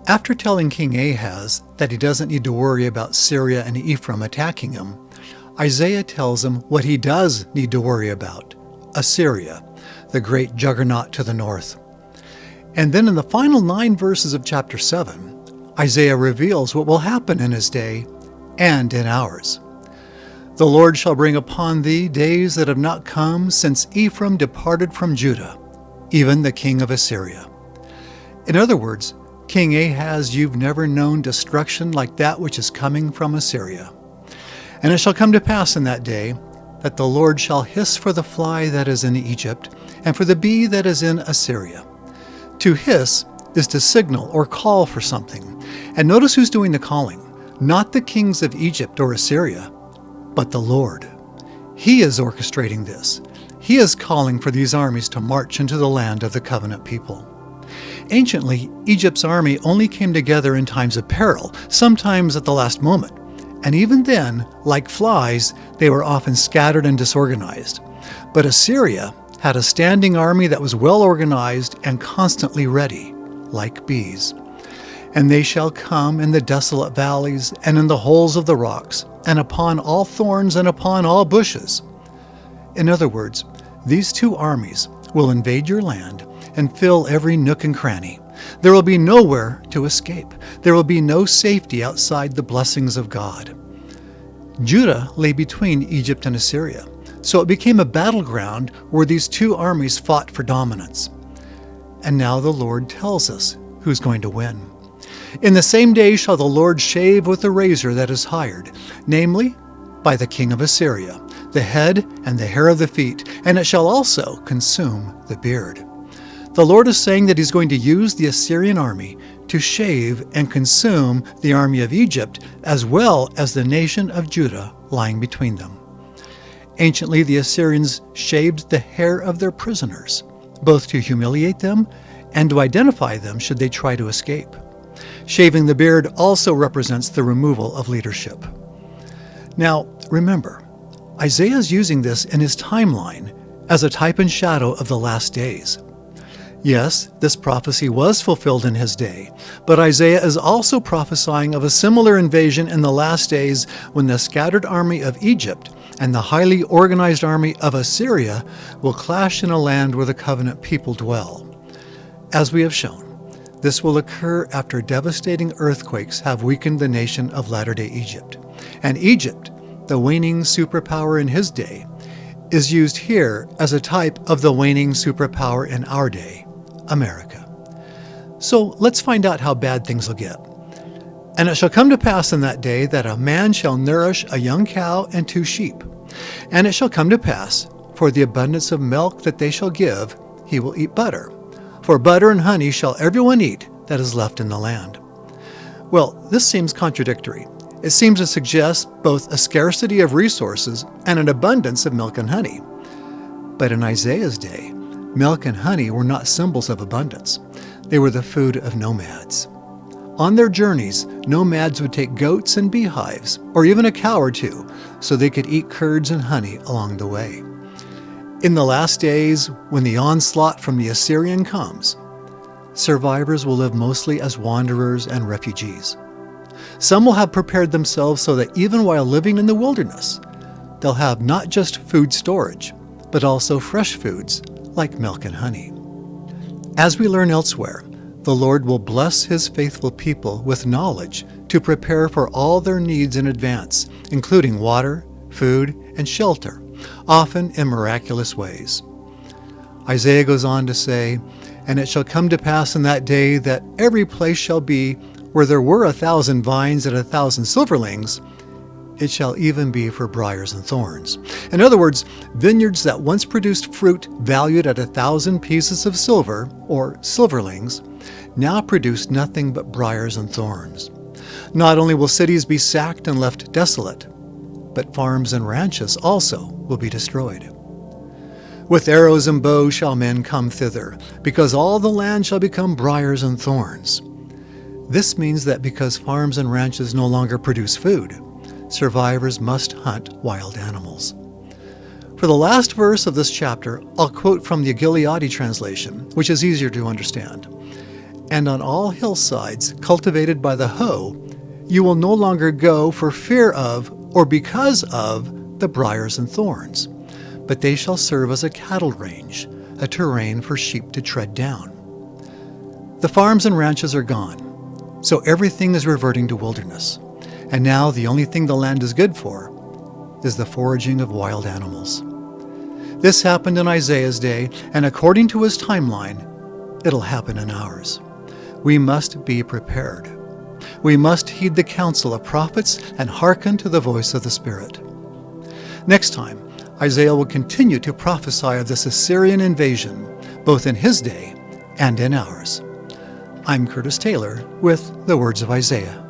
After telling King Ahaz that he doesn't need to worry about Syria and Ephraim attacking him, Isaiah tells him what he does need to worry about: Assyria, the great juggernaut to the north. And then in the final 9 verses of chapter 7, Isaiah reveals what will happen in his day and in ours. The Lord shall bring upon thee days that have not come since Ephraim departed from Judah, even the king of Assyria. In other words, King Ahaz, you've never known destruction like that which is coming from Assyria. And it shall come to pass in that day that the Lord shall hiss for the fly that is in Egypt, and for the bee that is in Assyria. To hiss is to signal or call for something. And notice who's doing the calling: not the kings of Egypt or Assyria, but the Lord. He is orchestrating this. He is calling for these armies to march into the land of the covenant people. Anciently, Egypt's army only came together in times of peril, sometimes at the last moment. And even then, like flies, they were often scattered and disorganized. But Assyria had a standing army that was well organized and constantly ready, like bees. And they shall come in the desolate valleys and in the holes of the rocks, and upon all thorns and upon all bushes. In other words, these two armies will invade your land and fill every nook and cranny. There will be nowhere to escape. There will be no safety outside the blessings of God. Judah lay between Egypt and Assyria, so it became a battleground where these two armies fought for dominance. And now the Lord tells us who's going to win. In the same day shall the Lord shave with a razor that is hired, namely, by the king of Assyria, the head and the hair of the feet, and it shall also consume the beard. The Lord is saying that he's going to use the Assyrian army to shave and consume the army of Egypt, as well as the nation of Judah lying between them. Anciently, the Assyrians shaved the hair of their prisoners, both to humiliate them and to identify them should they try to escape. Shaving the beard also represents the removal of leadership. Now, remember, Isaiah is using this in his timeline as a type and shadow of the last days. Yes, this prophecy was fulfilled in his day, but Isaiah is also prophesying of a similar invasion in the last days when the scattered army of Egypt and the highly organized army of Assyria will clash in a land where the covenant people dwell. As we have shown, this will occur after devastating earthquakes have weakened the nation of latter-day Egypt. And Egypt, the waning superpower in his day, is used here as a type of the waning superpower in our day, America. So let's find out how bad things will get. And it shall come to pass in that day that a man shall nourish a young cow and 2 sheep. And it shall come to pass, for the abundance of milk that they shall give, he will eat butter. For butter and honey shall everyone eat that is left in the land. Well, this seems contradictory. It seems to suggest both a scarcity of resources and an abundance of milk and honey. But in Isaiah's day, milk and honey were not symbols of abundance. They were the food of nomads. On their journeys, nomads would take goats and beehives, or even a cow or 2, so they could eat curds and honey along the way. In the last days, when the onslaught from the Assyrian comes, survivors will live mostly as wanderers and refugees. Some will have prepared themselves so that even while living in the wilderness, they'll have not just food storage, but also fresh foods like milk and honey. As we learn elsewhere, the Lord will bless his faithful people with knowledge to prepare for all their needs in advance, including water, food, and shelter, often in miraculous ways. Isaiah goes on to say, "And it shall come to pass in that day that every place shall be where there were 1,000 vines and 1,000 silverlings, it shall even be for briars and thorns." In other words, vineyards that once produced fruit valued at 1,000 pieces of silver, or silverlings, now produce nothing but briars and thorns. Not only will cities be sacked and left desolate, but farms and ranches also will be destroyed. "With arrows and bows shall men come thither, because all the land shall become briars and thorns." This means that because farms and ranches no longer produce food, survivors must hunt wild animals. For the last verse of this chapter, I'll quote from the Gileadi translation, which is easier to understand. and on all hillsides cultivated by the hoe, you will no longer go for fear of or because of the briars and thorns, but they shall serve as a cattle range, a terrain for sheep to tread down. The farms and ranches are gone, so everything is reverting to wilderness, and now the only thing the land is good for is the foraging of wild animals. This happened in Isaiah's day, and according to his timeline, it'll happen in ours. We must be prepared. We must heed the counsel of prophets and hearken to the voice of the Spirit. Next time, Isaiah will continue to prophesy of this Assyrian invasion, both in his day and in ours. I'm Curtis Taylor with the Words of Isaiah.